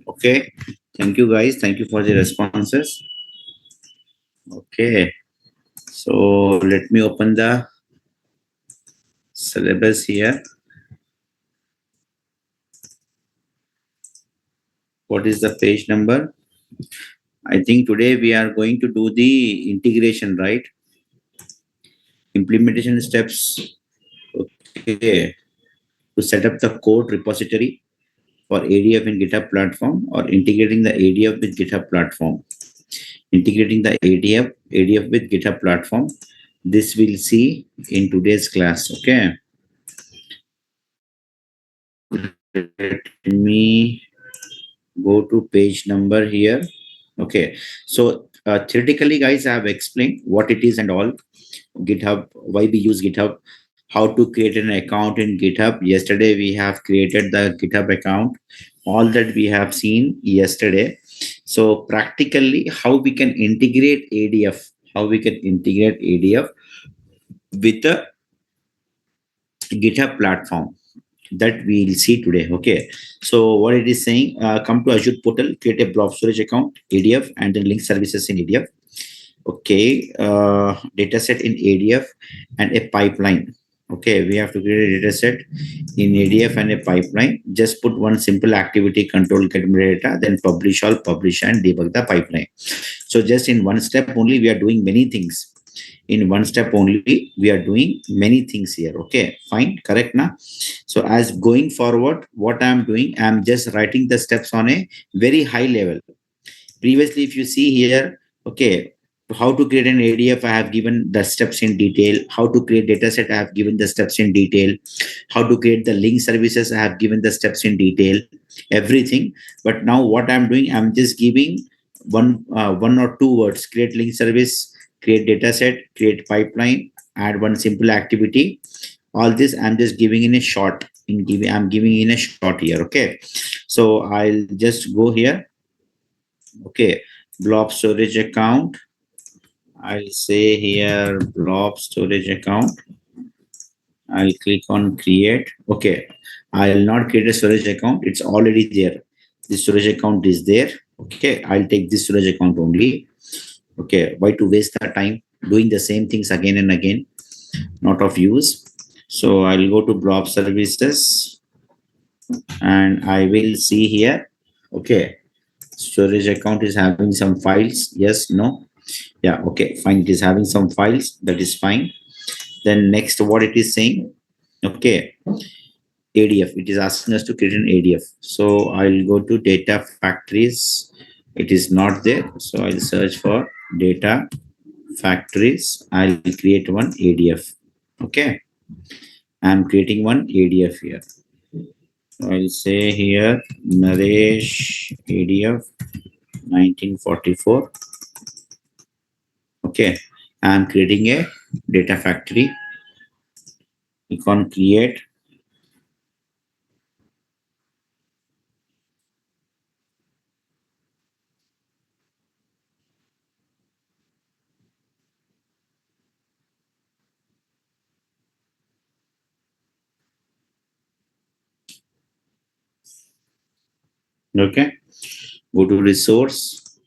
Okay. Thank you, guys. Thank you for the responses. Okay. So let me open the syllabus here. What is the page number? I think today we are going to do the integration, right? Implementation steps. Okay. To set up the code repository for ADF in GitHub platform or integrating the ADF with GitHub platform. Integrating the ADF with GitHub platform. This we'll see in today's class. Okay. Let me go to page number here. Okay. So theoretically, guys, I have explained what it is and all. GitHub, why we use GitHub, how to create an account in GitHub. Yesterday, we have created the GitHub account. All that we have seen yesterday. So practically, how we can integrate ADF, how we can integrate ADF with the GitHub platform, that we'll see today. Okay. So what it is saying, come to Azure portal, create a blob storage account, ADF, and then link services in ADF. Okay. Data set in ADF and a pipeline. Okay, we have to create a data set in ADF and a pipeline. Just put one simple activity control, get data, then publish all, publish and debug the pipeline. So just in one step only, we are doing many things. In one step only, we are doing many things here. Okay, fine, correct now. So as going forward, what I'm doing, I'm just writing the steps on a very high level. Previously, if you see here, okay, how to create an ADF, I have given the steps in detail. How to create dataset, I have given the steps in detail. How to create the link services, I have given the steps in detail. Everything. But now what I'm doing, I'm just giving one or two words: create link service, create dataset, create pipeline, add one simple activity. All this I'm just giving in a short. I'm giving in a short here. Okay. So I'll just go here. Okay, blob storage account. I'll say here blob storage account. I'll click on create. Okay, I'll not create a storage account. It's already there. The storage account is there. Okay, I'll take this storage account only. Okay, why to waste the time doing the same things again and again? Not of use. So I'll go to blob services and I will see here. Okay, storage account is having some files. Yes, no. Yeah, okay, fine. It is having some files. That is fine. Then next, what it is saying, okay, ADF. It is asking us to create an ADF. So I'll go to data factories. It is not there. So I'll search for data factories. I'll create one ADF. Okay. I'm creating one ADF here. So I'll say here Naresh ADF 1944. Okay. I'm creating a data factory. Click on create. Okay. Go to resource,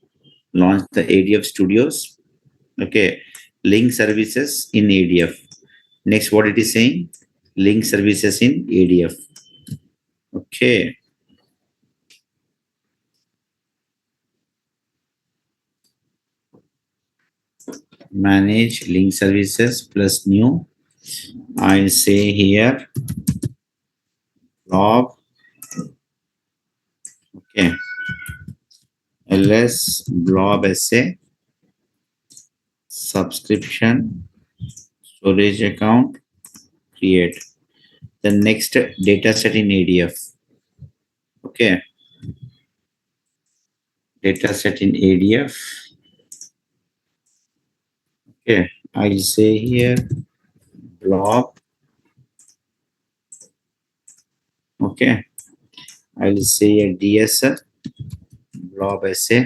launch the ADF studios. Okay. Link services in ADF. Next, what it is saying? Link services in ADF. Okay. Manage link services plus new. I'll say here log. Okay. ls blob sa subscription storage account create. The next data set in ADF. Okay. Data set in ADF. Okay. I'll say here blob. Okay. I'll say a DSL blob SA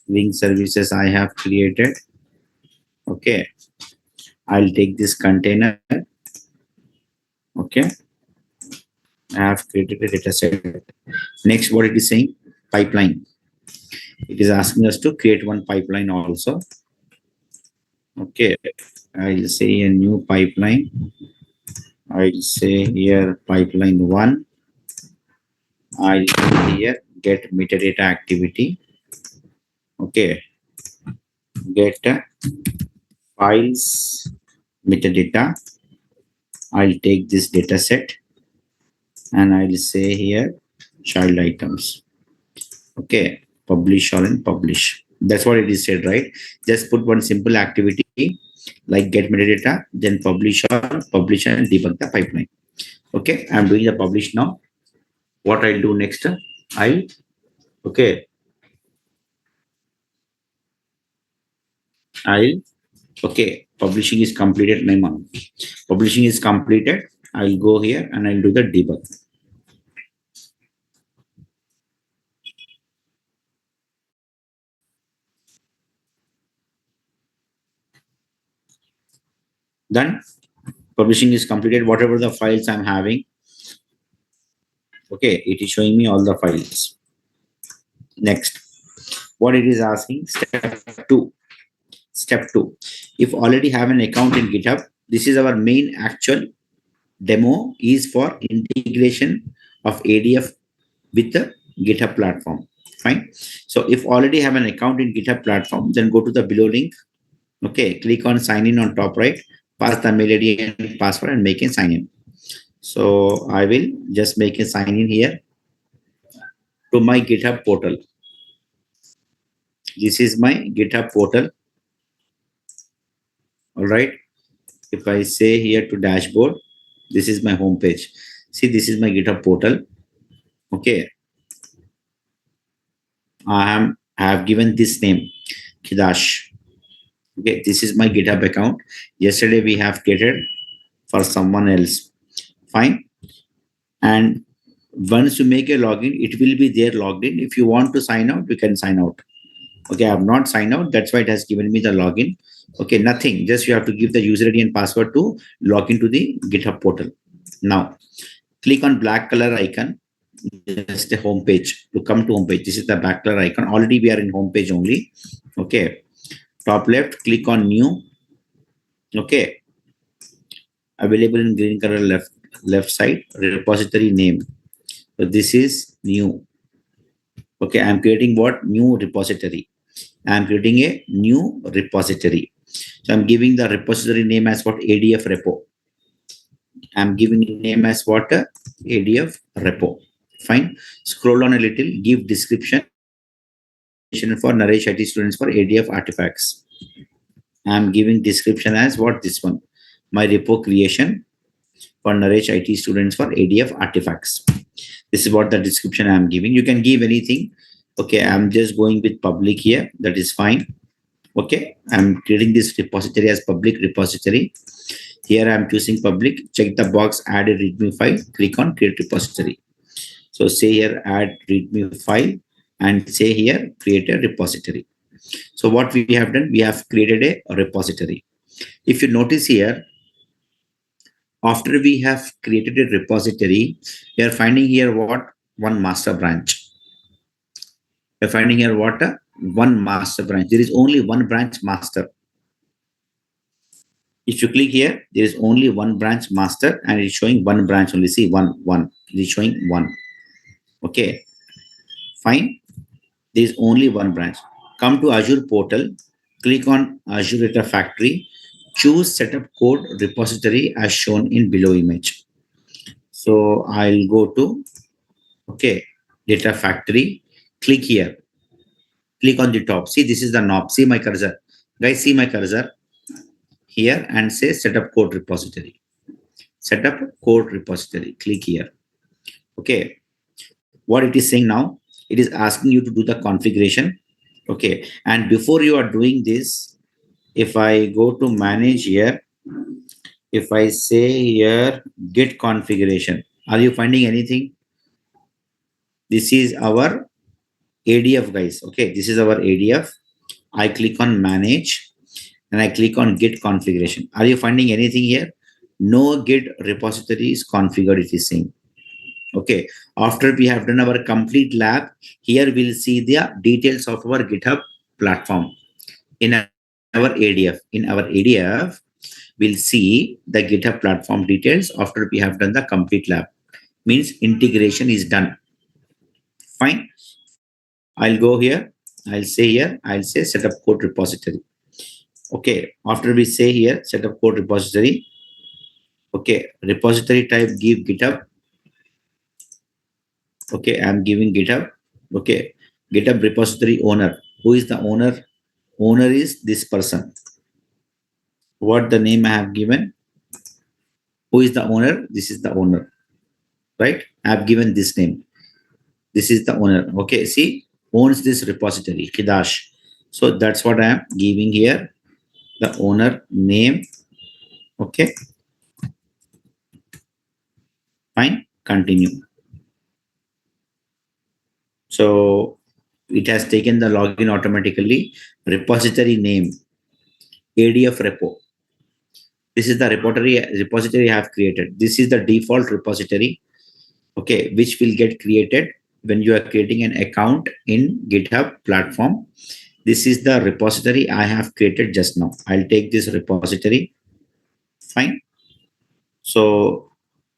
link services I have created. Okay. I'll take this container. Okay, I have created a data set. Next, what it is saying, pipeline. It is asking us to create one pipeline also. Okay, I'll say a new pipeline. I'll say here pipeline one. I'll say here get metadata activity. Okay, get files metadata. I'll take this data set and I'll say here child items. Okay, publish all and publish. That's what it is said, right? Just put one simple activity like get metadata, then publish all, publish and debug the pipeline. Okay, I'm doing the publish now. What I'll do next, I'll, okay, okay, publishing is completed. Publishing is completed. I'll go here and I'll do the debug. Done. Publishing is completed. Whatever the files I'm having, okay, it is showing me all the files. Next, what it is asking, step two. Step two, if already have an account in GitHub, this is our main actual demo is for integration of ADF with the GitHub platform. Fine. So if already have an account in GitHub platform, then go to the below link. Okay, click on sign in on top right, pass the mail ID and password and make a sign in. So I will just make a sign in here to my GitHub portal. This is my GitHub portal. All right. If I say here to dashboard, this is my home page. See, this is my GitHub portal. Okay. I have given this name, Kidash. Okay, this is my GitHub account. Yesterday we have created for someone else. Fine. And once you make a login, it will be there logged in. If you want to sign out, you can sign out. Okay, I have not signed out. That's why it has given me the login. Okay, nothing. Just you have to give the user ID and password to log into the GitHub portal. Now, click on black color icon. Just the home page. To come to home page, this is the black color icon. Already we are in home page only. Okay, top left, click on new. Okay, available in green color left side, repository name. So this is new. Okay, I'm creating what? New repository. I'm creating a new repository. So I'm giving the repository name as what? ADF repo. I'm giving name as what? ADF repo. Fine. Scroll on a little, give description for Naresh IT students for ADF artifacts. I'm giving description as what? This one. My repo creation for Naresh IT students for ADF artifacts. This is what the description I'm giving. You can give anything. Okay, I'm just going with public here. That is fine. Okay, I'm creating this repository as public repository. Here I'm choosing public. Check the box, add a README file. Click on create repository. So say here add README file and say here create a repository. So what we have done, we have created a repository. If you notice here, after we have created a repository, we are finding here what? One master branch. We're finding here what? One master branch. There is only one branch master. If you click here, there is only one branch master and it's showing one branch only. See, one. It is showing one. Okay, fine. There is only one branch. Come to Azure portal, click on Azure Data Factory, choose setup code repository as shown in below image. So I'll go to, okay, Data Factory, click here, click on the top. See, this is the knob. See my cursor. Guys, see my cursor here and say setup code repository. Setup code repository. Click here. Okay. What it is saying now, it is asking you to do the configuration. Okay. And before you are doing this, if I go to manage here, if I say here git configuration, are you finding anything? This is our ADF, guys. Okay. This is our ADF. I click on manage and I click on Git configuration. Are you finding anything here? No Git repository is configured, it is saying. Okay. After we have done our complete lab, here we'll see the details of our GitHub platform in our ADF. In our ADF, we'll see the GitHub platform details after we have done the complete lab. Means integration is done. Fine. I'll go here. I'll say setup code repository. Okay. After we say here setup code repository. Okay. Repository type give GitHub. Okay. I'm giving GitHub. Okay. GitHub repository owner. Who is the owner? Owner is this person. What the name I have given? Who is the owner? This is the owner. Right? I have given this name. This is the owner. Okay. See, owns this repository. Hidash. So that's what I am giving here. The owner name. Okay. Fine. Continue. So it has taken the login automatically. Repository name. ADF repo. This is the repository I have created. This is the default repository. Okay. Which will get created when you are creating an account in GitHub platform. This is the repository I have created just now. I'll take this repository. Fine. So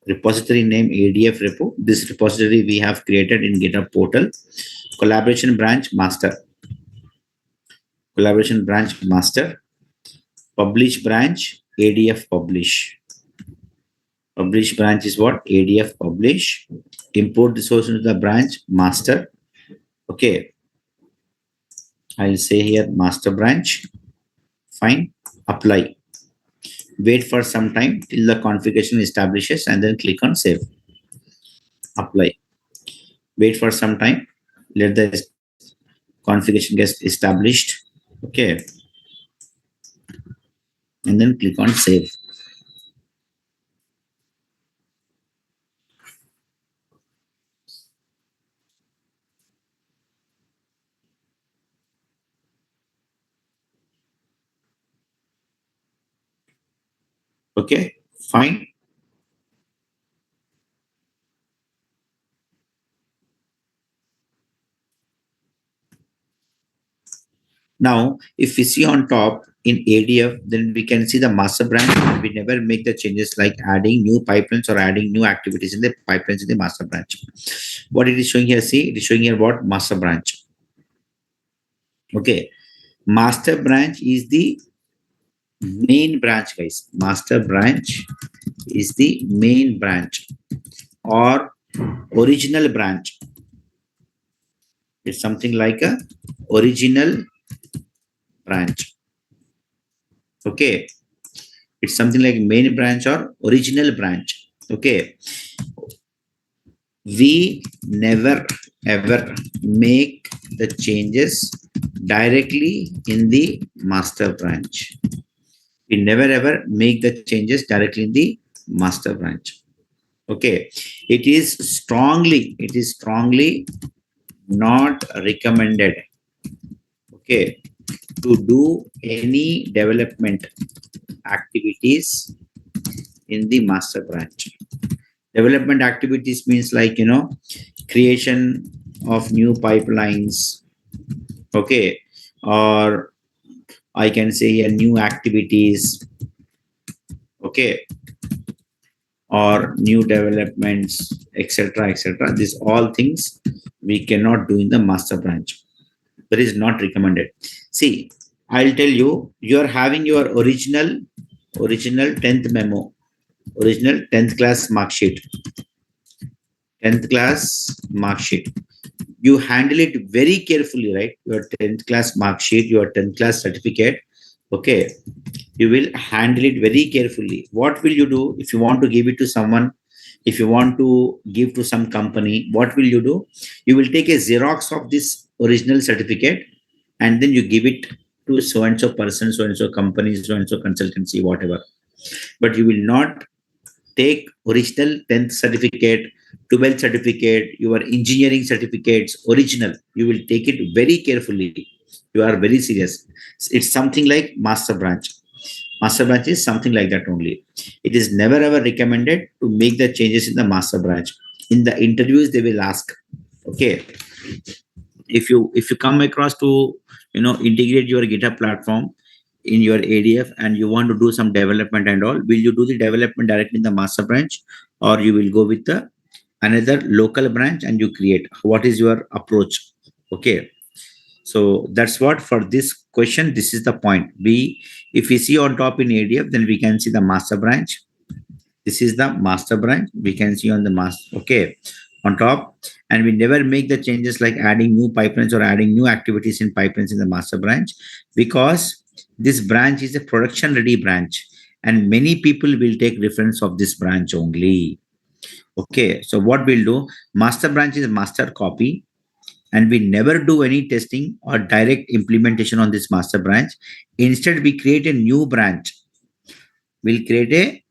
repository name ADF repo. This repository we have created in GitHub portal. Collaboration branch master. Collaboration branch master. Publish branch ADF publish. Publish branch is what? ADF publish. Import the source into the branch master. Okay. I'll say here master branch. Fine. Apply. Wait for some time till the configuration establishes and then click on save. Apply. Wait for some time. Let the configuration get established. Okay. And then click on save. Okay. Fine. Now, if we see on top in ADF, then we can see the master branch. We never make the changes like adding new pipelines or adding new activities in the pipelines in the master branch. What it is showing here, see, it is showing here what? Master branch. Okay. Master branch is the main branch, guys. Master branch is the main branch or original branch. It's something like a original branch. Okay. It's something like main branch or original branch. Okay. We never ever make the changes directly in the master branch. We never ever make the changes directly in the master branch. Okay. It is strongly not recommended. Okay. To do any development activities in the master branch. Development activities means like, creation of new pipelines. Okay. Or I can say new activities. Okay. Or new developments, etc., etc. These all things we cannot do in the master branch. That is not recommended. See, I'll tell you, you're having your original 10th memo, original 10th class mark sheet. 10th class mark sheet. You handle it very carefully, right? Your 10th class mark sheet, your 10th class certificate. Okay. You will handle it very carefully. What will you do if you want to give it to someone? If you want to give to some company, what will you do? You will take a Xerox of this original certificate and then you give it to so and so person, so and so company, so and so consultancy, whatever. But you will not take original 10th certificate, 12th certificate, your engineering certificates, original. You will take it very carefully. You are very serious. It's something like master branch. Master branch is something like that only. It is never ever recommended to make the changes in the master branch. In the interviews, they will ask, okay, if you come across to integrate your GitHub platform in your ADF and you want to do some development and all, will you do the development directly in the master branch, or you will go with the another local branch and you create? What is your approach? Okay, so that's what for this question. This is the point. We, if we see on top in ADF, then we can see the master branch. This is the master branch. We can see on the master, okay, on top. And we never make the changes like adding new pipelines or adding new activities in pipelines in the master branch, because this branch is a production ready branch and many people will take reference of this branch only. Okay, so what we'll do, master branch is master copy, and we never do any testing or direct implementation on this master branch. Instead, we create a new branch. We'll create a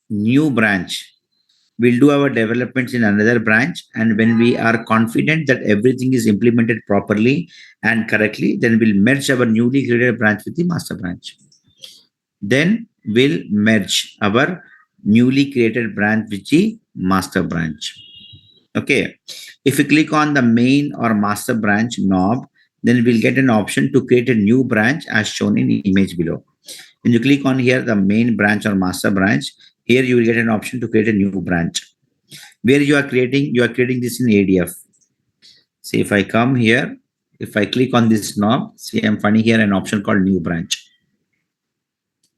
new branch. We'll do our developments in another branch, and when we are confident that everything is implemented properly and correctly, then we'll merge our newly created branch with the master branch. Then we'll merge our newly created branch with the master branch. Okay, if you click on the main or master branch knob, then we'll get an option to create a new branch as shown in the image below. When you click on here, the main branch or master branch, here you will get an option to create a new branch. Where you are creating this in ADF. See, if I come here, if I click on this knob, see, I'm finding here an option called new branch.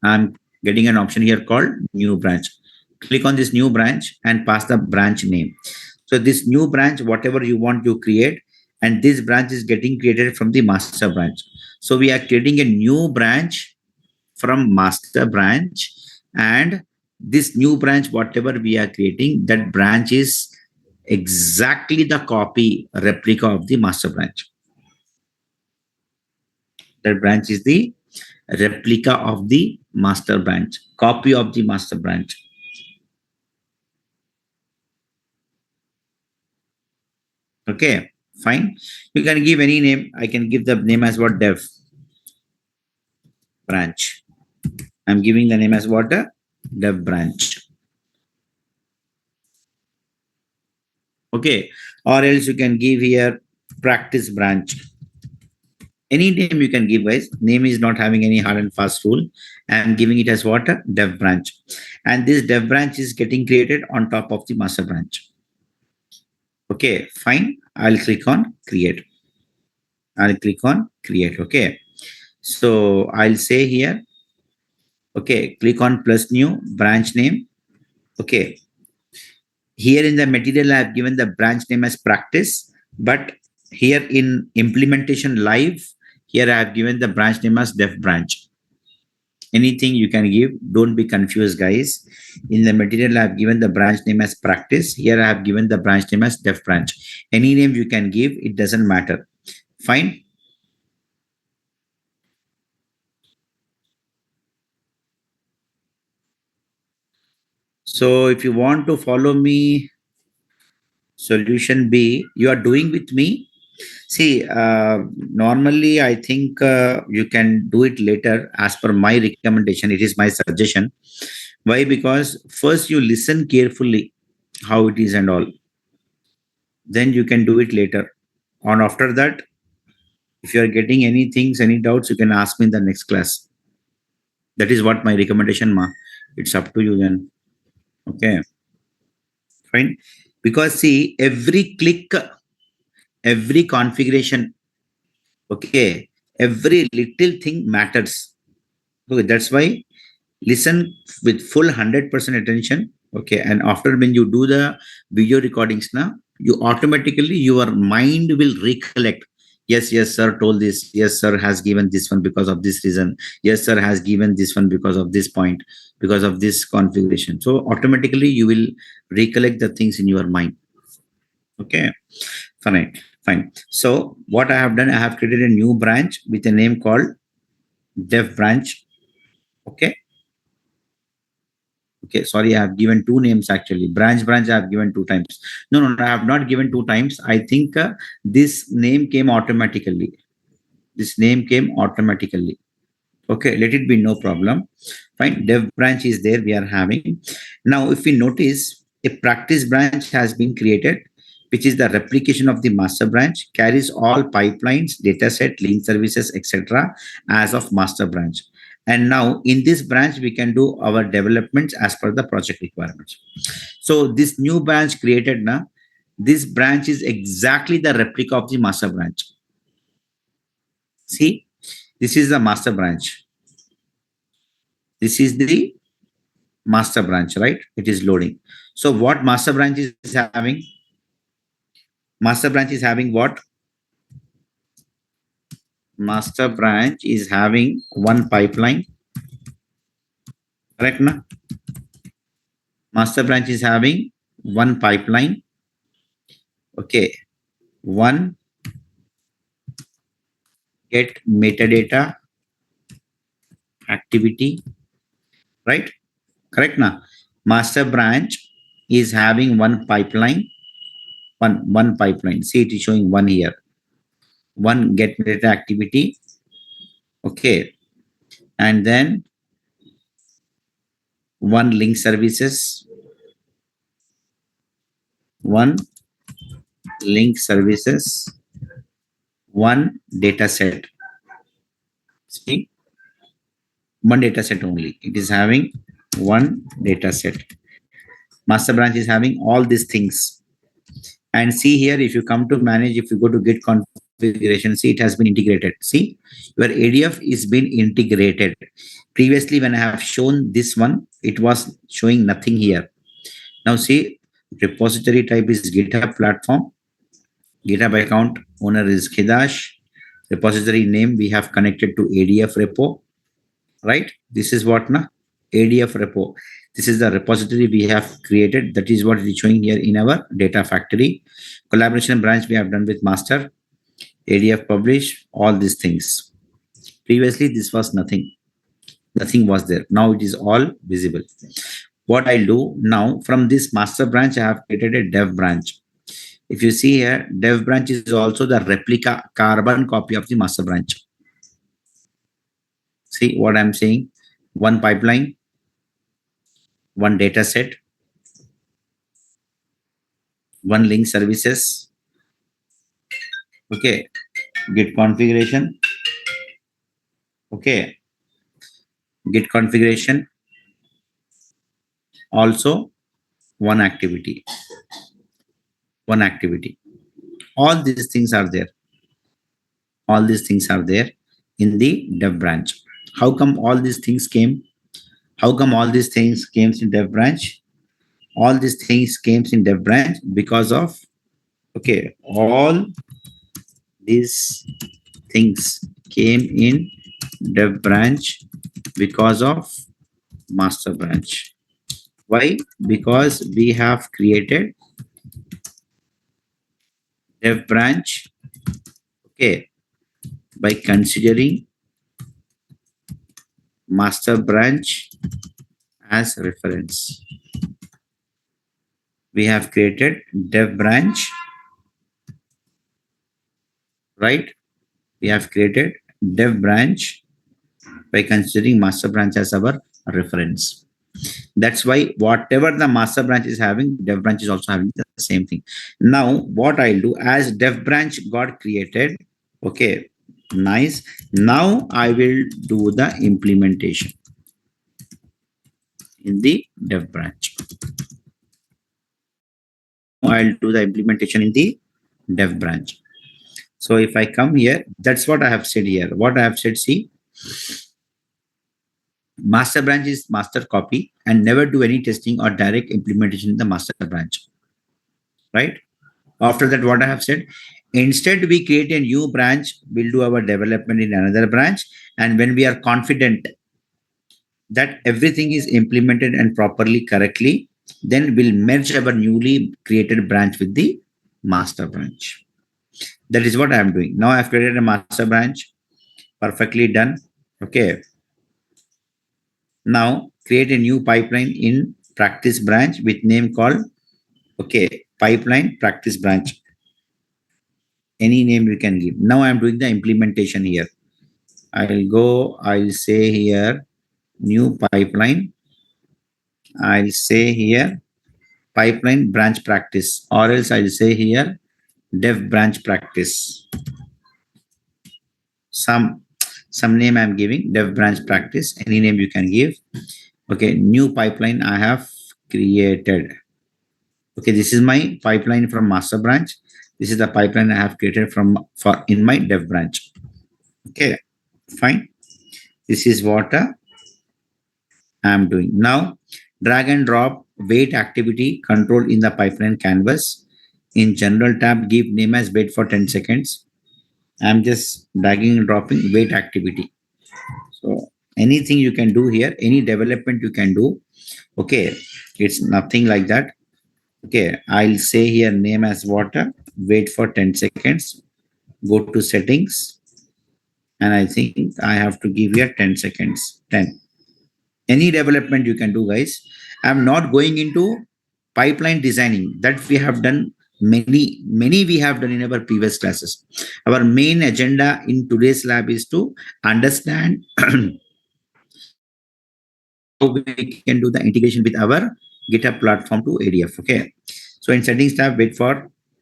I'm getting an option here called new branch. Click on this new branch and pass the branch name. So this new branch, whatever you want to create, and this branch is getting created from the master branch. So we are creating a new branch from master branch, and this new branch, whatever we are creating, that branch is exactly the copy replica of the master branch. That branch is the replica of the master branch, copy of the master branch. Okay, fine. You can give any name. I can give the name as what? Dev branch. I'm giving the name as what? Dev branch. Okay, or else you can give here practice branch. Any name you can give, guys. Name is not having any hard and fast rule. I'm giving it as what? Dev branch. And this dev branch is getting created on top of the master branch. Okay, fine. I'll click on create. I'll click on create. Okay. So I'll say here, okay, click on plus new branch name. Okay. Here in the material, I have given the branch name as practice, but here in implementation live, here I have given the branch name as dev branch. Anything you can give, don't be confused, guys. In the material, I have given the branch name as practice. Here I have given the branch name as dev branch. Any name you can give, it doesn't matter. Fine. So if you want to follow me, solution B, you are doing with me. See, normally I think you can do it later as per my recommendation. It is my suggestion. Why? Because first you listen carefully how it is and all. Then you can do it later. On after that, if you are getting any things, any doubts, you can ask me in the next class. That is what my recommendation, ma. It's up to you then. Okay, fine. Because see, every click, every configuration, okay, every little thing matters. Okay, that's why listen with full 100% attention. Okay, and after when you do the video recordings now, you automatically, your mind will recollect. Yes, yes, sir told this. Yes, sir has given this one because of this reason. Yes, sir has given this one because of this point, because of this configuration. So automatically you will recollect the things in your mind. Okay, fine, fine. So what I have done, I have created a new branch with a name called dev branch. Okay. Okay, sorry, I have given two names actually. Branch, I have given two times. No, I have not given two times. I think this name came automatically. This name came automatically. Okay, let it be, no problem. Fine. Dev branch is there. We are having. Now, if we notice, a practice branch has been created, which is the replication of the master branch, carries all pipelines, dataset, link services, etc. as of master branch. And now in this branch, we can do our developments as per the project requirements. So this new branch created now, this branch is exactly the replica of the master branch. See, this is the master branch. This is the master branch, right? It is loading. So what master branch is having? Master branch is having what? Master branch is having one pipeline, correct? Na? Master branch is having one pipeline. Okay. One get metadata activity, right? Correct now. Master branch is having one pipeline, one pipeline. See, it is showing one here. One get metadata activity. Okay. And then one link services, one link services, one data set. See, one data set only. It is having one data set. Master branch is having all these things. And see here, if you come to manage, if you go to git configuration, see, it has been integrated. See, your ADF is been integrated. Previously, when I have shown this one, it was showing nothing here. Now see, repository type is GitHub platform. GitHub account owner is Khidash. Repository name we have connected to ADF repo, right? This is what na ADF repo. This is the repository we have created. That is what it is showing here in our data factory. Collaboration branch we have done with master. ADF publish, all these things. Previously, this was nothing. Nothing was there. Now it is all visible. What I'll do now, from this master branch, I have created a dev branch. If you see here, dev branch is also the replica carbon copy of the master branch. See what I'm saying? One pipeline, one data set, one link services. Okay, git configuration. Okay, git configuration. Also, one activity. One activity. All these things are there. All these things are there in the dev branch. How come all these things came? How come all these things came in dev branch? All these things came in dev branch because of, okay, all these things came in dev branch because of master branch. Why? Because we have created dev branch, okay, by considering master branch as reference. We have created dev branch, right? We have created dev branch by considering master branch as our reference. That's why whatever the master branch is having, dev branch is also having the same thing. Now, what I'll do, as dev branch got created, okay, nice. Now I will do the implementation in the dev branch. I'll do the implementation in the dev branch. So if I come here, that's what I have said here. What I have said, see, master branch is master copy and never do any testing or direct implementation in the master branch, right? After that, what I have said, instead we create a new branch, we'll do our development in another branch. And when we are confident that everything is implemented and properly, correctly, then we'll merge our newly created branch with the master branch. That is what I am doing. Now I've created a master branch, perfectly done. Okay. Now create a new pipeline in practice branch with name called, okay, pipeline practice branch. Any name you can give. Now I'm doing the implementation here. I'll say here new pipeline. I'll say here pipeline branch practice, or else I'll say here dev branch practice. Some name I'm giving, dev branch practice. Any name you can give. Okay, new pipeline I have created. Okay, this is my pipeline from master branch. This is the pipeline I have created for in my dev branch. Okay, fine. This is what I'm doing. Now, drag and drop wait activity control in the pipeline canvas. In general tab, give name as wait for 10 seconds. I'm just dragging and dropping wait activity. So anything you can do here, any development you can do. Okay, it's nothing like that. Okay, I'll say here name as water, wait for 10 seconds, go to settings, and I think I have to give here 10 seconds. 10. Any development you can do, guys. I'm not going into pipeline designing that we have done many we have done in our previous classes. Our main agenda in today's lab is to understand how we can do the integration with our GitHub platform to ADF. Okay, so in settings tab,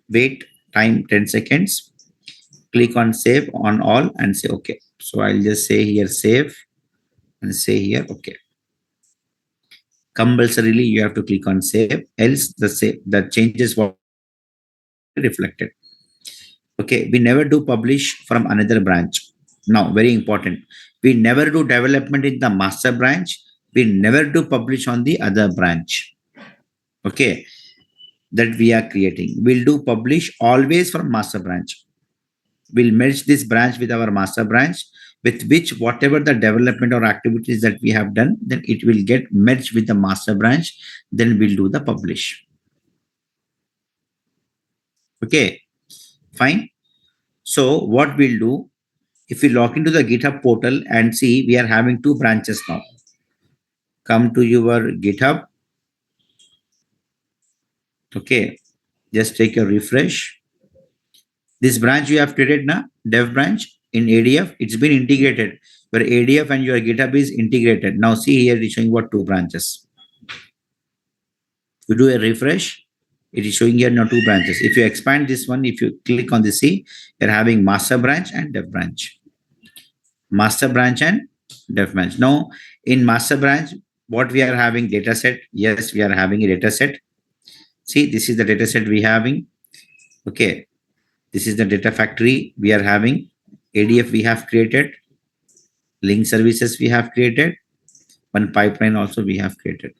wait time 10 seconds, click on save on all and say okay. So I'll just say here save and say here okay. Compulsorily you have to click on save, else the changes were reflected. Okay, we never do publish from another branch. Now, very important, we never do development in the master branch, we never do publish on the other branch. Okay, that we are creating, we'll do publish always from master branch. We'll merge this branch with our master branch, with which whatever the development or activities that we have done, then it will get merged with the master branch, then we'll do the publish. Okay, fine. So what we'll do, if we log into the GitHub portal and see, we are having two branches now. Come to your GitHub. Okay, just take a refresh. This branch you have created now, dev branch in ADF, it's been integrated. Where ADF and your GitHub is integrated. Now see here, it's showing what two branches. You do a refresh, it is showing here now two branches. If you expand this one, if you click on the C, you're having master branch and dev branch. Master branch and dev branch. Now in master branch, what we are having data set. Yes, we are having a data set. See, this is the data set we having. Okay, this is the data factory we are having. ADF we have created. Link services we have created. One pipeline also we have created.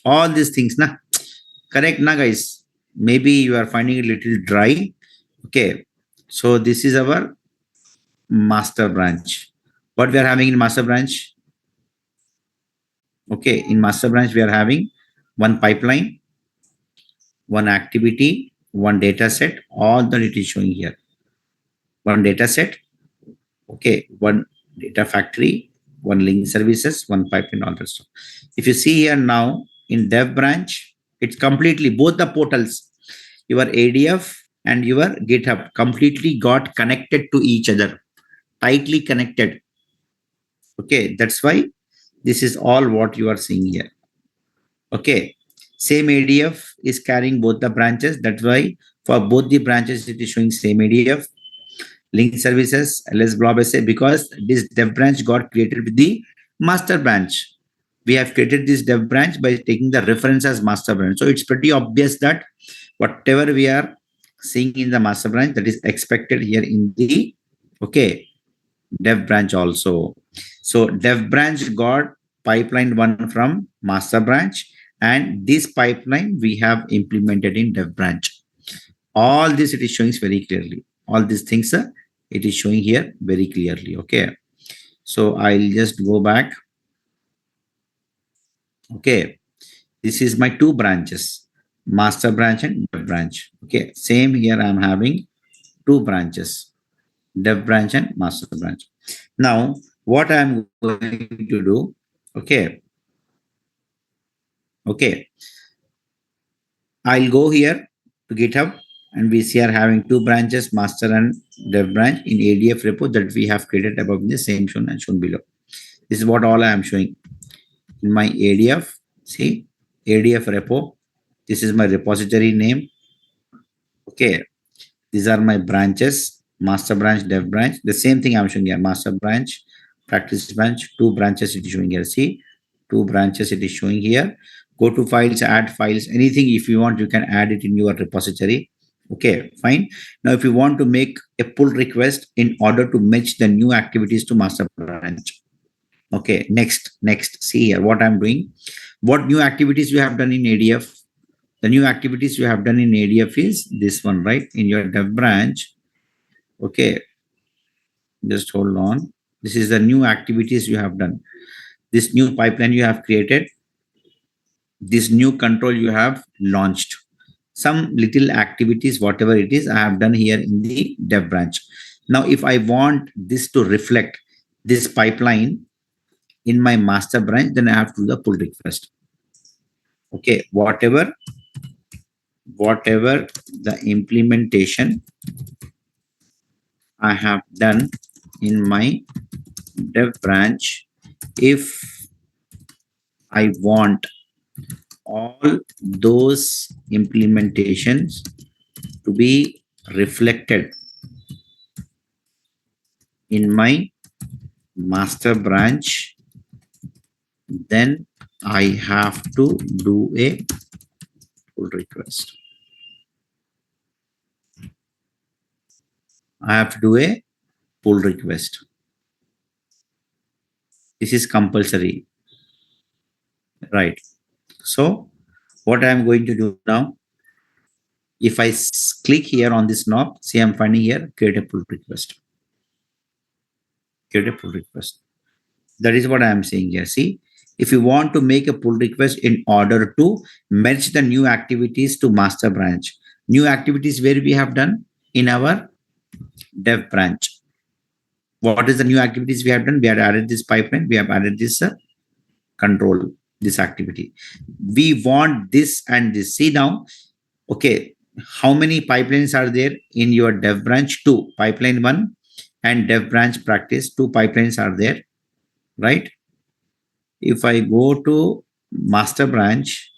All these things, na correct, na guys? Maybe you are finding it a little dry. Okay, so this is our master branch. What we are having in master branch? Okay, in master branch we are having one pipeline, one activity, one data set. All that it is showing here. One data set. Okay, one data factory, one link services, one pipeline, all that stuff. If you see here now in dev branch, it's completely both the portals, your ADF and your GitHub completely got connected to each other, tightly connected. Okay, that's why this is all what you are seeing here. Okay, same ADF is carrying both the branches. That's why for both the branches it is showing same ADF. Link services, ls blob SA, because this dev branch got created with the master branch. We have created this dev branch by taking the reference as master branch. So it's pretty obvious that whatever we are seeing in the master branch, that is expected here in the okay dev branch also. So dev branch got pipeline one from master branch, and this pipeline we have implemented in dev branch. All this it is showing very clearly. All these things it is showing here very clearly. Okay, so I'll just go back. Okay, this is my two branches, master branch and dev branch. Okay, same here I'm having two branches, dev branch and master branch. Now what I'm going to do, okay, I'll go here to GitHub. And we see are having two branches, master and dev branch in ADF repo that we have created above in the same shown and shown below. This is what all I am showing in my ADF. See, ADF repo. This is my repository name. Okay, these are my branches, master branch, dev branch. The same thing I'm showing here, master branch, practice branch, two branches it is showing here. See, two branches it is showing here. Go to files, add files, anything if you want, you can add it in your repository. Okay, fine. Now, if you want to make a pull request in order to match the new activities to master branch. Okay, next, see here what I'm doing. What new activities you have done in ADF? The new activities you have done in ADF is this one, right? In your dev branch. Okay, just hold on. This is the new activities you have done. This new pipeline you have created. This new control you have launched. Some little activities, whatever it is, I have done here in the dev branch. Now, if I want this to reflect this pipeline in my master branch, then I have to do the pull request. Okay, whatever the implementation I have done in my dev branch, if I want all those implementations to be reflected in my master branch, then I have to do a pull request. I have to do a pull request. This is compulsory, right? So what I'm going to do now, if I click here on this knob, see I'm finding here, create a pull request. Create a pull request. That is what I am saying here. See, if you want to make a pull request in order to merge the new activities to master branch, new activities where we have done in our dev branch. What is the new activities we have done? We have added this pipeline. We have added this control, this activity. We want this and this. See now, okay, how many pipelines are there in your dev branch? Two, pipeline one and dev branch practice. Two pipelines are there, right? If I go to master branch,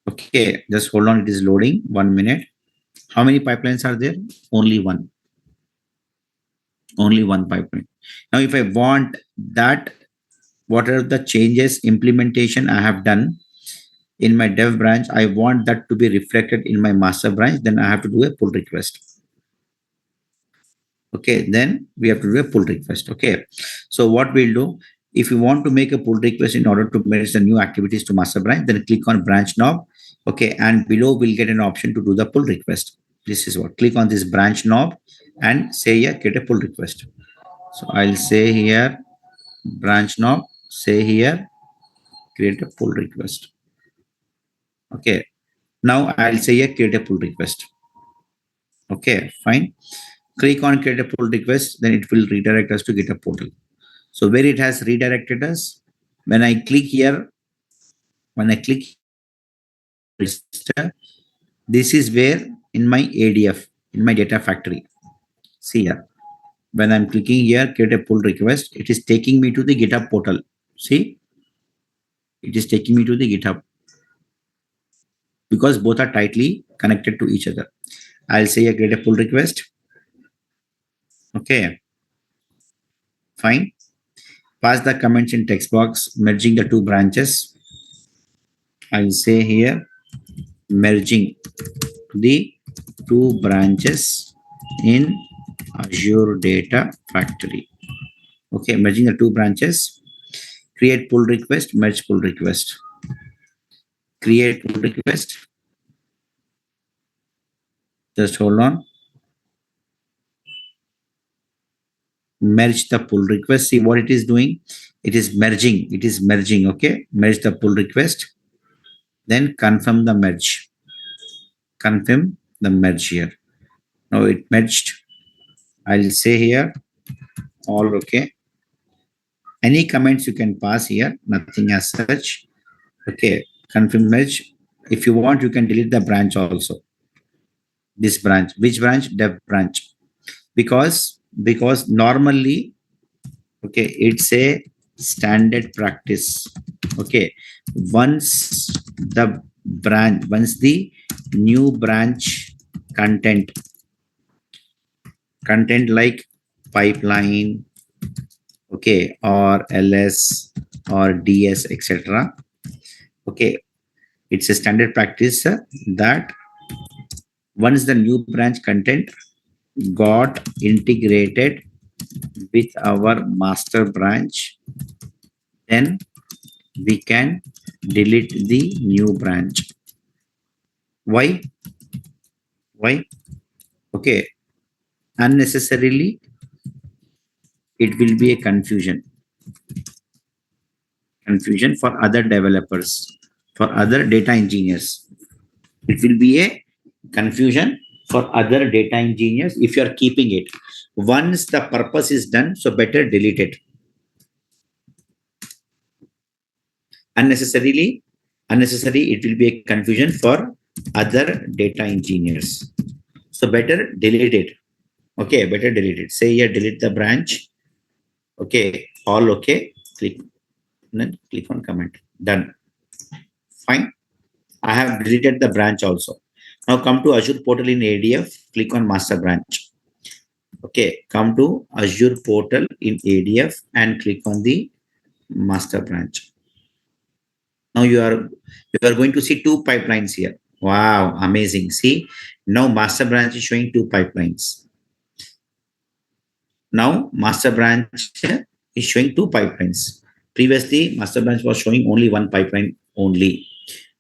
okay, just hold on, it is loading, 1 minute. How many pipelines are there? Only one. Only one pipeline. Now, if I want that, what are the changes, implementation I have done in my dev branch, I want that to be reflected in my master branch, then I have to do a pull request. Okay, then we have to do a pull request. Okay, so what we'll do, if you want to make a pull request in order to manage the new activities to master branch, then click on branch knob. Okay, and below we'll get an option to do the pull request. This is what, click on this branch knob and say here, get a pull request. So I'll say here, branch knob, say here, create a pull request. Okay, now I'll say here, create a pull request. Okay, fine. Click on create a pull request, then it will redirect us to GitHub portal. So where it has redirected us, when I click here, register, this is where in my ADF, in my data factory. See here, when I'm clicking here, create a pull request, it is taking me to the GitHub portal. See, it is taking me to the GitHub because both are tightly connected to each other. I'll say a create a pull request. Okay, fine. Pass the comments in text box, merging the two branches. I'll say here, merging the two branches in Azure Data Factory. Okay, merging the two branches. Create pull request, merge pull request. Create pull request. Just hold on. Merge the pull request. See what it is doing. It is merging. It is merging. Okay, merge the pull request. Then confirm the merge. Confirm the merge here. Now it merged. I'll say here all okay. Any comments you can pass here, nothing as such. Okay, confirm merge. If you want, you can delete the branch also. This branch. Which branch? Dev branch. Because normally, okay, it's a standard practice. Okay, once once the new branch content like pipeline, okay, or ls or ds, etc. Okay, it's a standard practice that once the new branch content got integrated with our master branch, then we can delete the new branch. Why? Why? Okay, unnecessarily it will be a confusion for other developers, for other data engineers. It will be a confusion for other data engineers if you are keeping it. Once the purpose is done, so better delete it. Unnecessary, it will be a confusion for other data engineers. So better delete it. Okay, better delete it. Say here, delete the branch. Okay, all okay. Click on comment. Done. Fine. I have deleted the branch also. Now come to Azure portal in ADF. Click on master branch. Okay, come to Azure portal in ADF and click on the master branch. Now you are going to see two pipelines here. Wow, amazing. See, now master branch is showing two pipelines. Now master branch is showing two pipelines. Previously, master branch was showing only one pipeline only.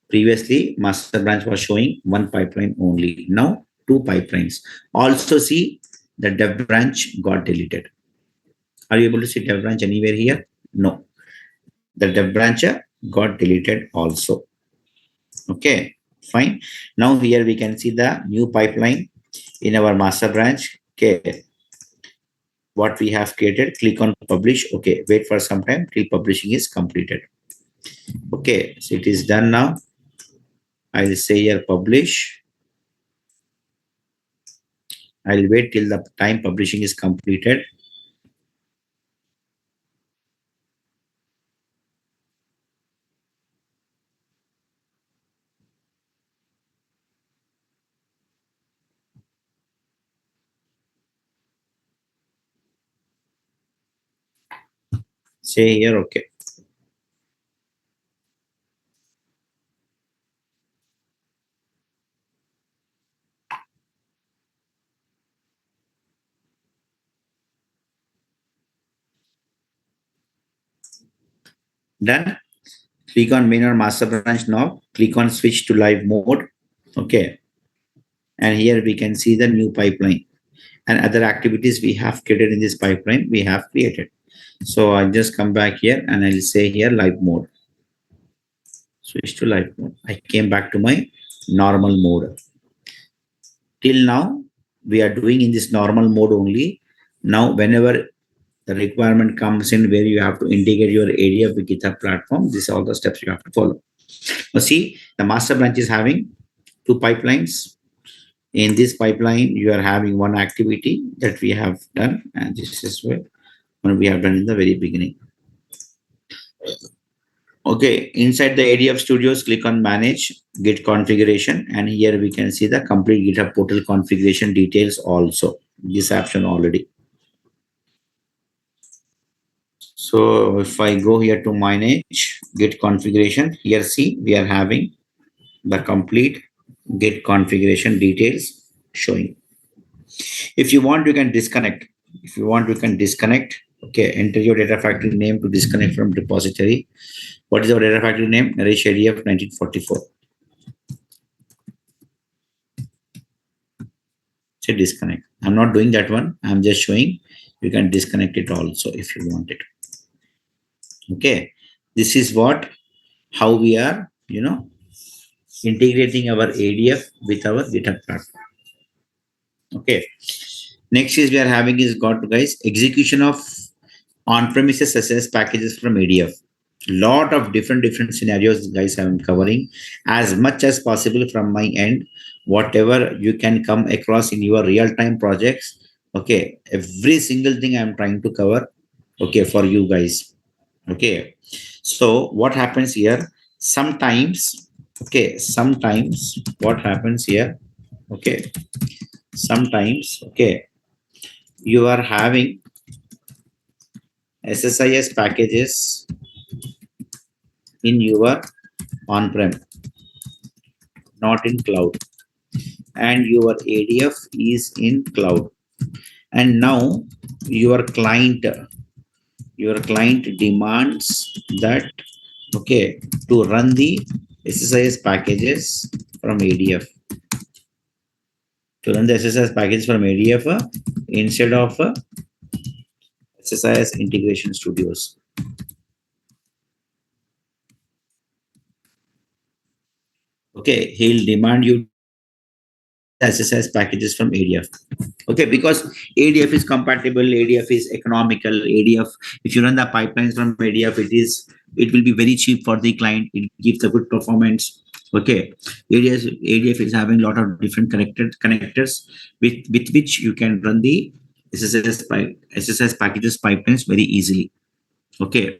Previously, master branch was showing one pipeline only. Now, two pipelines. Also see the dev branch got deleted. Are you able to see dev branch anywhere here? No. The dev branch got deleted also. Okay, fine. Now here we can see the new pipeline in our master branch. Okay, what we have created, click on publish. Okay, wait for some time till publishing is completed. Okay, so it is done now. I'll say here publish. I'll wait till the time publishing is completed. Say here, okay. Done. Click on main or master branch now. Click on switch to live mode. Okay. And here we can see the new pipeline and other activities we have created in this pipeline we have created. So I'll just come back here and I'll say here live mode. Switch to live mode. I came back to my normal mode. Till now, we are doing in this normal mode only. Now, whenever the requirement comes in where you have to integrate your area with GitHub platform, these are all the steps you have to follow. Now, see, the master branch is having two pipelines. In this pipeline, you are having one activity that we have done, and this is what we have done in the very beginning. Okay, inside the ADF Studios, click on Manage Git Configuration, and here we can see the complete GitHub portal configuration details also. This option already. So if I go here to Manage Git Configuration, here see we are having the complete Git configuration details showing. If you want, you can disconnect. If you want, you can disconnect. Okay, enter your data factory name to disconnect from repository. What is our data factory name? Naresh ADF 1944. Say disconnect. I'm not doing that one. I'm just showing you can disconnect it also if you want it. Okay, this is how we are, integrating our ADF with our GitHub platform. Okay, next is we are having is guys execution of on-premises SS packages from ADF. Lot of different scenarios guys I'm covering as much as possible from my end. whatever you can come across in your real-time projects. Okay, every single thing I'm trying to cover, okay, for you guys. Okay, so what happens here? Sometimes, okay, sometimes what happens here? Okay, sometimes, okay, you are having SSIS packages in your on-prem, not in cloud, and your ADF is in cloud. And now your client demands that, okay, to run the SSIS packages from ADF, to run the SSIS package from ADF instead of SSIS integration studios. Okay, he'll demand you SSIS packages from ADF. Okay, because ADF is compatible, ADF is economical, ADF, if you run the pipelines from ADF, it will be very cheap for the client, it gives a good performance. Okay, ADF is having a lot of different connectors with which you can run the SSIS packages pipelines very easily. Okay,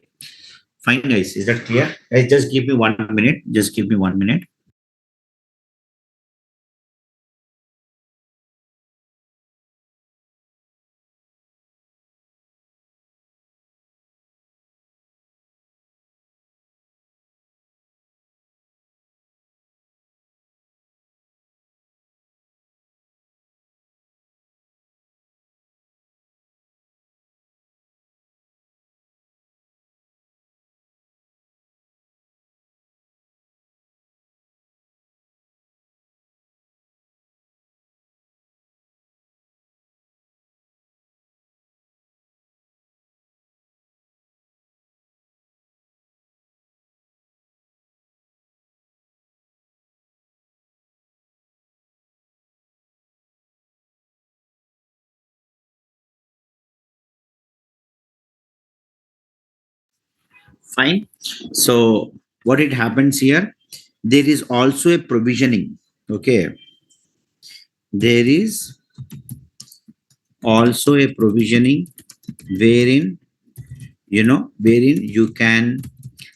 fine guys, is that clear? Guys, just give me 1 minute, just give me 1 minute. Fine. So what it happens here, there is also a provisioning. Okay, there is also a provisioning wherein, wherein you can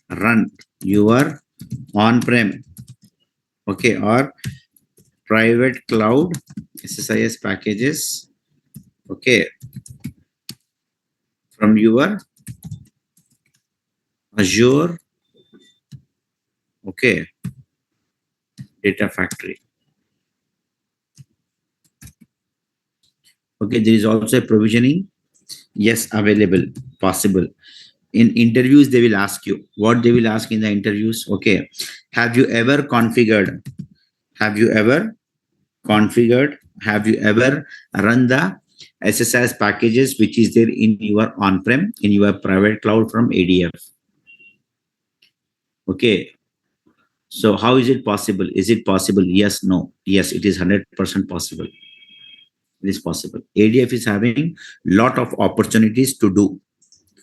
run your on-prem, okay, or private cloud SSIS packages, okay, from your Azure, okay, data factory. Okay, there is also a provisioning, yes, available, possible. In interviews, they will ask you what they will ask in the interviews. Okay, have you ever configured, have you ever configured, have you ever run the SSIS packages which is there in your on-prem, in your private cloud from ADF? Okay, so how is it possible? Is it possible? Yes, no, yes, it is 100% possible. It is possible. ADF is having lot of opportunities to do.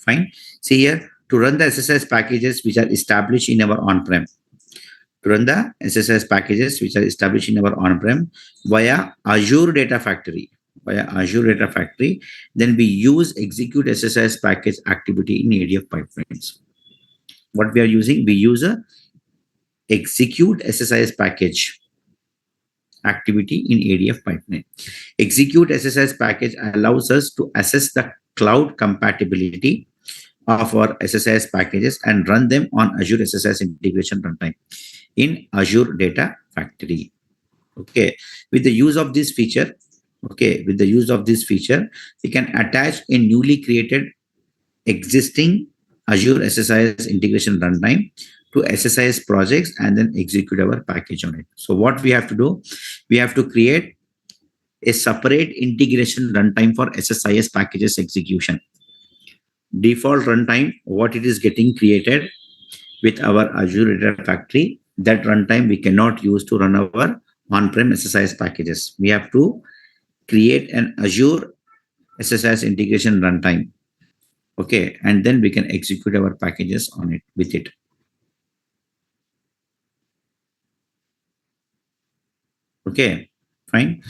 Fine. See here, to run the SSIS packages which are established in our on-prem, to run the SSIS packages which are established in our on-prem via Azure Data Factory, then we use execute SSIS package activity in ADF pipelines. What we are using, we use a execute SSIS package activity in ADF pipeline. Execute SSIS package allows us to assess the cloud compatibility of our SSIS packages and run them on Azure SSIS integration runtime in Azure Data Factory. Okay, with the use of this feature, we can attach a newly created existing Azure SSIS integration runtime to SSIS projects and then execute our package on it. So what we have to do, we have to create a separate integration runtime for SSIS packages execution. Default runtime, what it is getting created with our Azure Data Factory, that runtime we cannot use to run our on-prem SSIS packages. We have to create an Azure SSIS integration runtime. Okay, and then we can execute our packages on it with it. Okay, fine.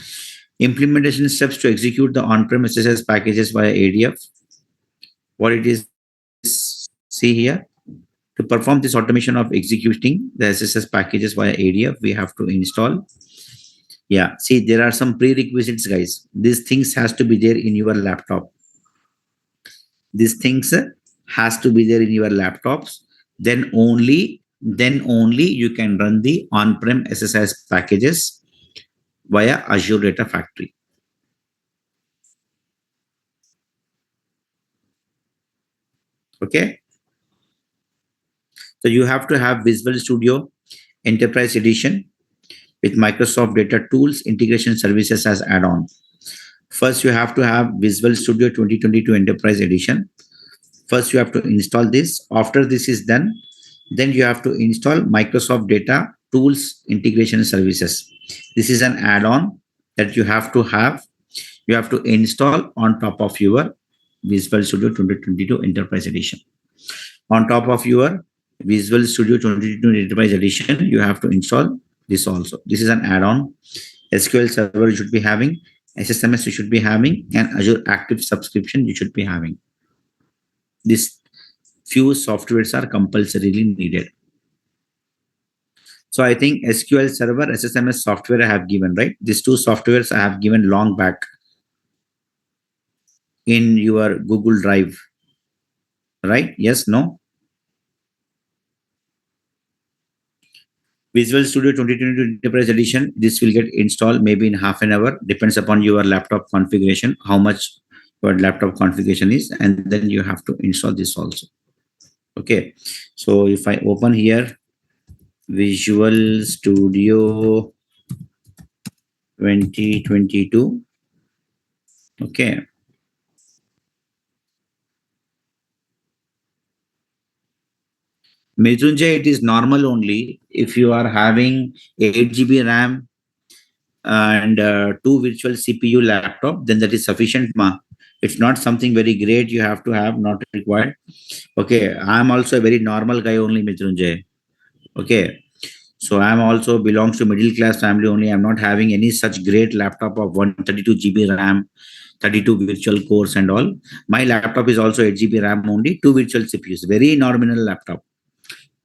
Implementation steps to execute the on-prem SSS packages via ADF. What it is, see here. To perform this automation of executing the SSS packages via ADF, we have to install. Yeah, see, there are some prerequisites, guys. These things has to be there in your laptop. These things has to be there in your laptops. Then only you can run the on-prem SSS packages via Azure Data Factory. Okay. So you have to have Visual Studio Enterprise Edition with Microsoft Data Tools Integration Services as add-on. First, you have to have Visual Studio 2022 Enterprise Edition. First, you have to install this. After this is done, then you have to install Microsoft Data Tools Integration Services. This is an add-on that you have to have. You have to install on top of your Visual Studio 2022 Enterprise Edition. On top of your Visual Studio 2022 Enterprise Edition, you have to install this also. This is an add-on. SQL Server you should be having, SSMS you should be having, and Azure Active Subscription you should be having. These few softwares are compulsorily needed. So I think SQL Server, SSMS software I have given, right? These two softwares I have given long back in your Google Drive, right? Yes, no? Visual Studio 2022 Enterprise Edition, this will get installed maybe in half an hour, depends upon your laptop configuration, how much your laptop configuration is, and then you have to install this also. Okay, so if I open here, Visual Studio 2022, okay. Mrityunjay, it is normal only if you are having 8 GB RAM and two virtual CPU laptop, then that is sufficient. It's not something very great you have to have, not required. Okay, I'm also a very normal guy only, Mrityunjay. Okay, so I'm also belongs to middle class family only. I'm not having any such great laptop of 132 GB RAM, 32 virtual cores and all. My laptop is also 8 GB RAM only, two virtual CPUs, very nominal laptop.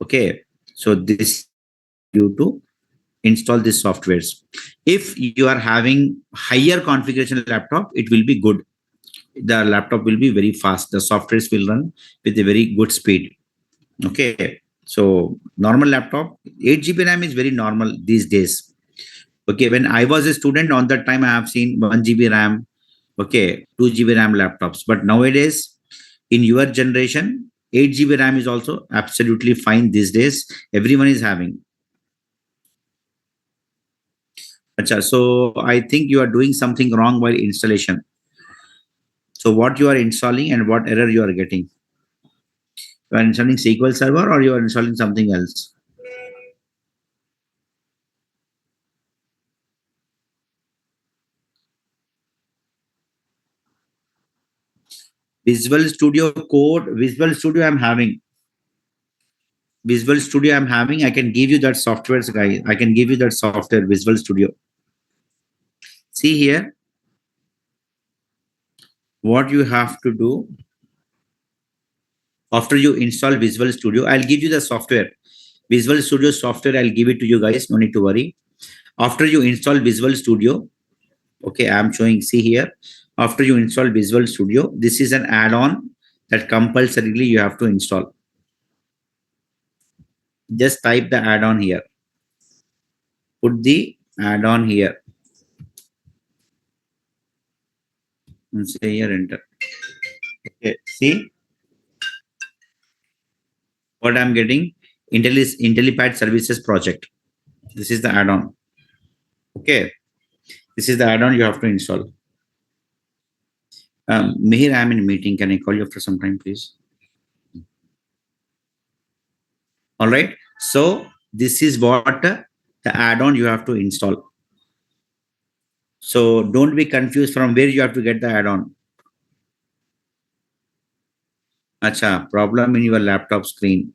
Okay, so this you to install these softwares. If you are having higher configuration laptop, it will be good. The laptop will be very fast. The softwares will run with a very good speed. Okay. So normal laptop, 8 GB RAM is very normal these days. Okay. When I was a student, on that time I have seen 1 GB RAM. Okay. 2 GB RAM laptops. But nowadays, in your generation, 8 GB RAM is also absolutely fine these days. Everyone is having. Achha, so I think you are doing something wrong while installation. So what you are installing and what error you are getting? You are installing SQL Server or you are installing something else? Visual Studio Code, Visual Studio I'm having. Visual Studio I'm having. I can give you that software, guys. I can give you that software, Visual Studio. See here, what you have to do after you install Visual Studio. I'll give you the software. Visual Studio software, I'll give it to you guys. No need to worry. After you install Visual Studio, okay, I'm showing, see here. After you install Visual Studio, this is an add-on that compulsorily you have to install. Just type the add-on here. Put the add-on here. And say here, enter. Okay, see what I'm getting? IntelliPad Services Project. This is the add-on. Okay, this is the add-on you have to install. Mihir, I'm in a meeting. Can I call you after some time, please? All right. So this is what the add-on you have to install. So don't be confused from where you have to get the add-on. Acha, problem in your laptop screen.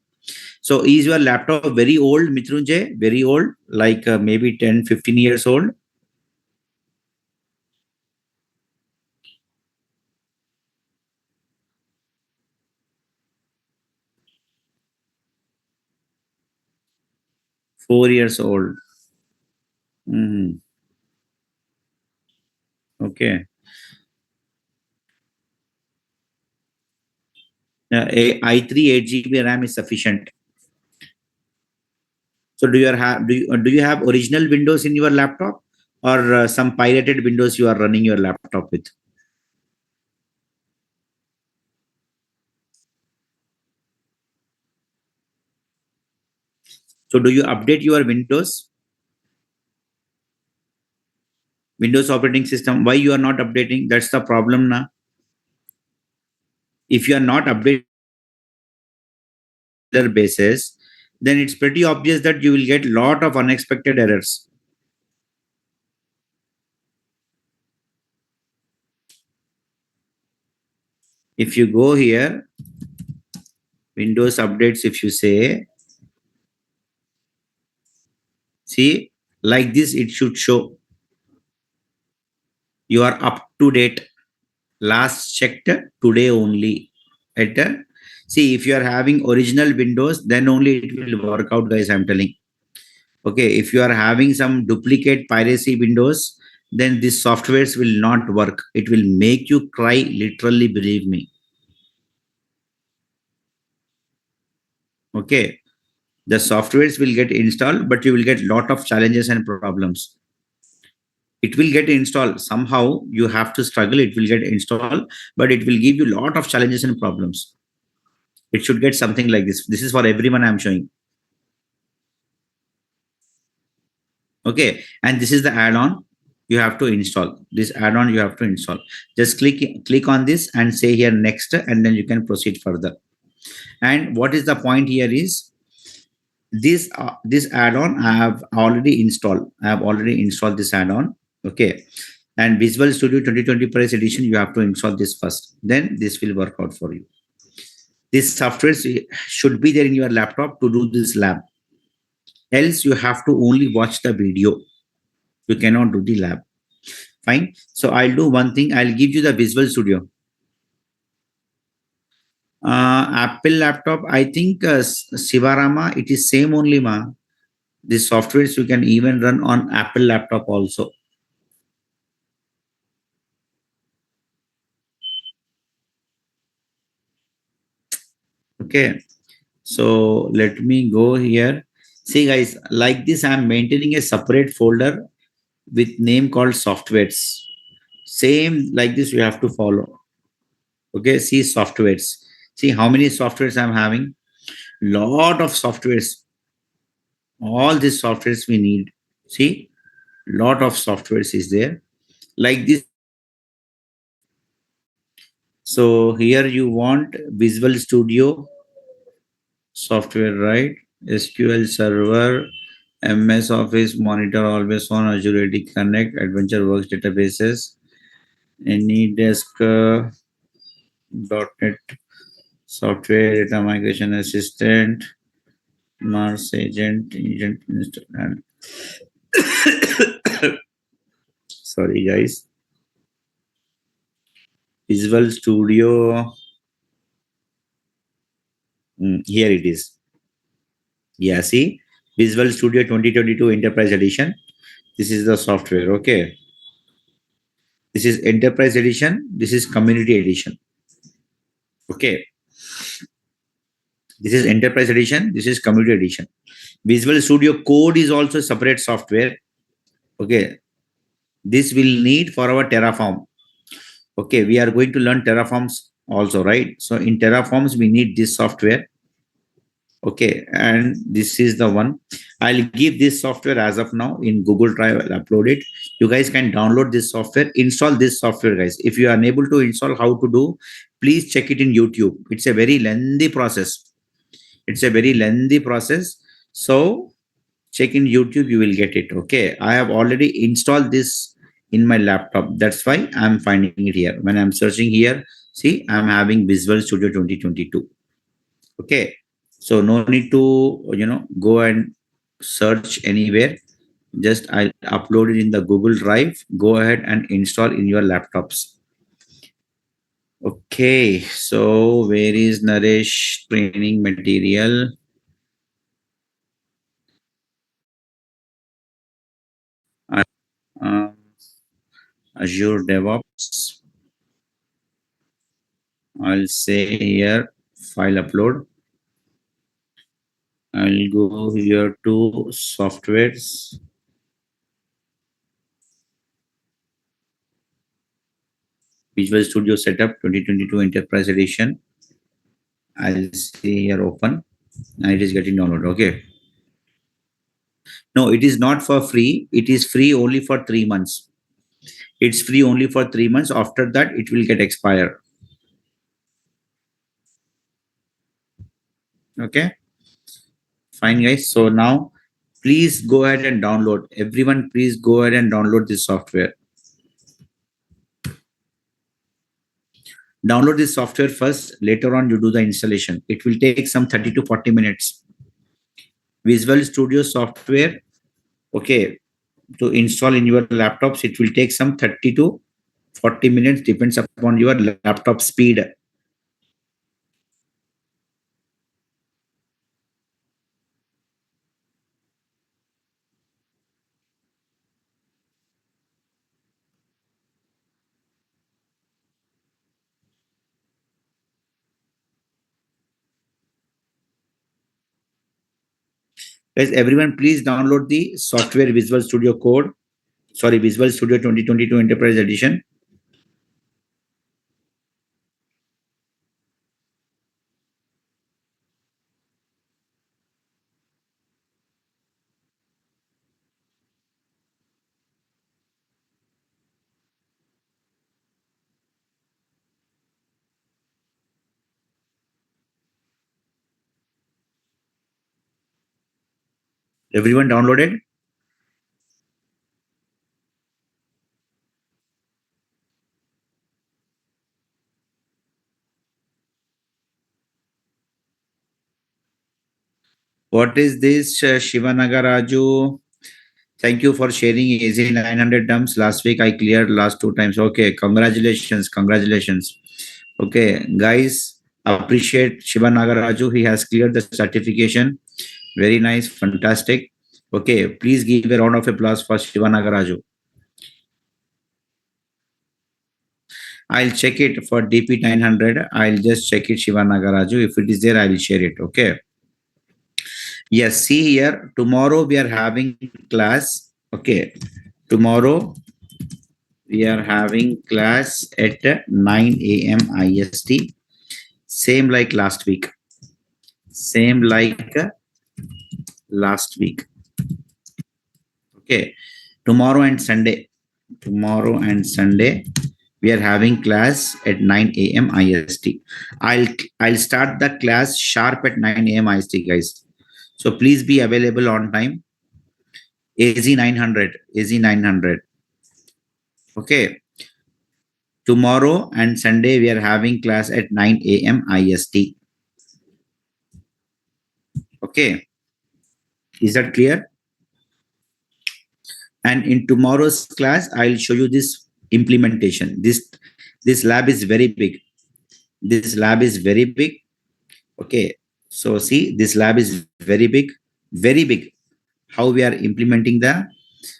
So is your laptop very old, Mitrunjay? Very old, like maybe 10, 15 years old? 4 years old. Mhm. Okay. I3 8 GB RAM is sufficient. So do you have original Windows in your laptop, or some pirated Windows you are running your laptop with? So do you update your Windows operating system? Why you are not updating? That's the problem now. If you are not updating regular basis, then it's pretty obvious that you will get lot of unexpected errors. If you go here, Windows updates, if you say, see, like this, it should show you are up to date. Last checked today only. At see, if you are having original Windows, then only it will work out, guys. I'm telling. Okay, if you are having some duplicate piracy Windows, then these softwares will not work. It will make you cry, literally, believe me. Okay, the softwares will get installed, but you will get lot of challenges and problems. It will get installed somehow. You have to struggle. It will get installed, but it will give you lot of challenges and problems. It should get something like this. This is for everyone I'm showing. Okay, and this is the add-on you have to install. This add-on you have to install. Just click on this and say here next, and then you can proceed further. And what is the point here is this add-on I have already installed. I have already installed this add-on. Okay, and Visual Studio 2020 Price Edition, you have to install this first. Then this will work out for you. This software should be there in your laptop to do this lab. Else you have to only watch the video. You cannot do the lab. Fine. So I'll do one thing. I'll give you the Visual Studio. Apple laptop, I think Sivarama, it is same only, ma. These softwares you can even run on Apple laptop also. Okay. So let me go here. See, guys, like this, I'm maintaining a separate folder with name called softwares. Same like this, you have to follow. Okay. See softwares. See how many softwares I'm having. Lot of softwares. All these softwares we need. See, lot of softwares is there like this. So here you want Visual Studio software, right? SQL Server, MS Office, Monitor, Always On, Azure AD Connect, Adventure Works databases, AnyDesk, .NET software, data migration assistant, Mars agent and sorry guys, Visual Studio. Here it is. Yeah, see, Visual Studio 2022 Enterprise Edition. This is the software. Okay. This is Enterprise Edition. This is Community Edition. Okay. This is Enterprise Edition. This is Community Edition. Visual Studio Code is also separate software. Okay. This will need for our Terraform. Okay. We are going to learn Terraforms also, right? So in Terraforms, we need this software. Okay, and this is the one. I'll give this software as of now in Google Drive. I'll upload it. You guys can download this software, install this software, guys. If you are unable to install, how to do, please check it in YouTube. It's a very lengthy process. It's a very lengthy process. So check in YouTube, you will get it. Okay, I have already installed this in my laptop. That's why I'm finding it here. When I'm searching here, see, I'm having Visual Studio 2022. Okay, so no need to go and search anywhere. Just I'll upload it in the Google Drive. Go ahead and install in your laptops. Okay, so where is Naresh training material? Azure DevOps. I'll say here file upload. I'll go here to softwares. Visual Studio Setup 2022 Enterprise Edition. I'll say here open. And it is getting downloaded. Okay. No, it is not for free. It is free only for 3 months. It's free only for 3 months. After that, it will get expired. Okay. Fine, guys. So now, please go ahead and download. Everyone, please go ahead and download this software. Download this software first. Later on, you do the installation. It will take some 30 to 40 minutes. Visual Studio software. Okay. To install in your laptops, it will take some 30 to 40 minutes, depends upon your laptop speed. Guys, everyone, please download the software Visual Studio Code. Sorry, Visual Studio 2022 Enterprise Edition. Everyone downloaded? What is this, Shivanagaraju? Thank you for sharing easy 900 dumps. Last week I cleared last 2 times. Okay, congratulations, congratulations. Okay, guys, appreciate Shivanagaraju. He has cleared the certification. Very nice, fantastic. Okay, please give a round of applause for Shivanagaraju. I'll check it for DP 900. I'll just check it, Shivanagaraju. If it is there, I will share it. Okay. Yes, see here. Tomorrow we are having class. Okay. Tomorrow we are having class at 9 a.m. IST. Same like last week. Same like last week. Okay. Tomorrow and Sunday. Tomorrow and Sunday we are having class at 9 a.m. IST. I'll start the class sharp at 9 a.m. IST, guys. So please be available on time. AZ 900, AZ 900. Okay. Tomorrow and Sunday we are having class at 9 a.m. IST. Okay. Is that clear? And in tomorrow's class, I'll show you this implementation. This lab is very big. This lab is very big. Okay. So see, this lab is very big, very big. How we are implementing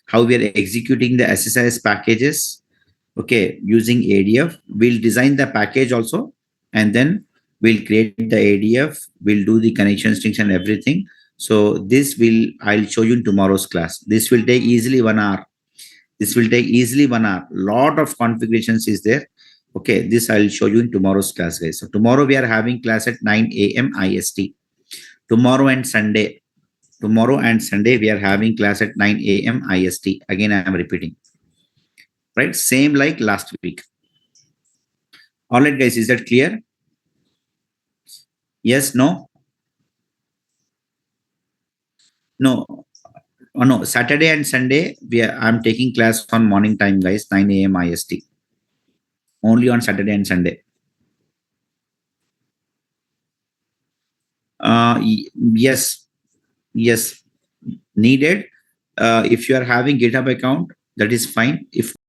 how we are executing the SSIS packages. Okay, using ADF. We'll design the package also, and then we'll create the ADF. We'll do the connection strings and everything. So I'll show you in tomorrow's class. This will take easily 1 hour. This will take easily 1 hour. Lot of configurations is there. Okay, this I'll show you in tomorrow's class, guys. So tomorrow we are having class at 9 a.m. IST. Tomorrow and Sunday. Tomorrow and Sunday we are having class at 9 a.m. IST. Again, I am repeating. Right? Same like last week. All right, guys, is that clear? Yes, no? No. Oh, no. Saturday and Sunday, I'm taking class on morning time, guys, 9 a.m. IST. Only on Saturday and Sunday. Yes, yes, needed. If you are having GitHub account, that is fine. If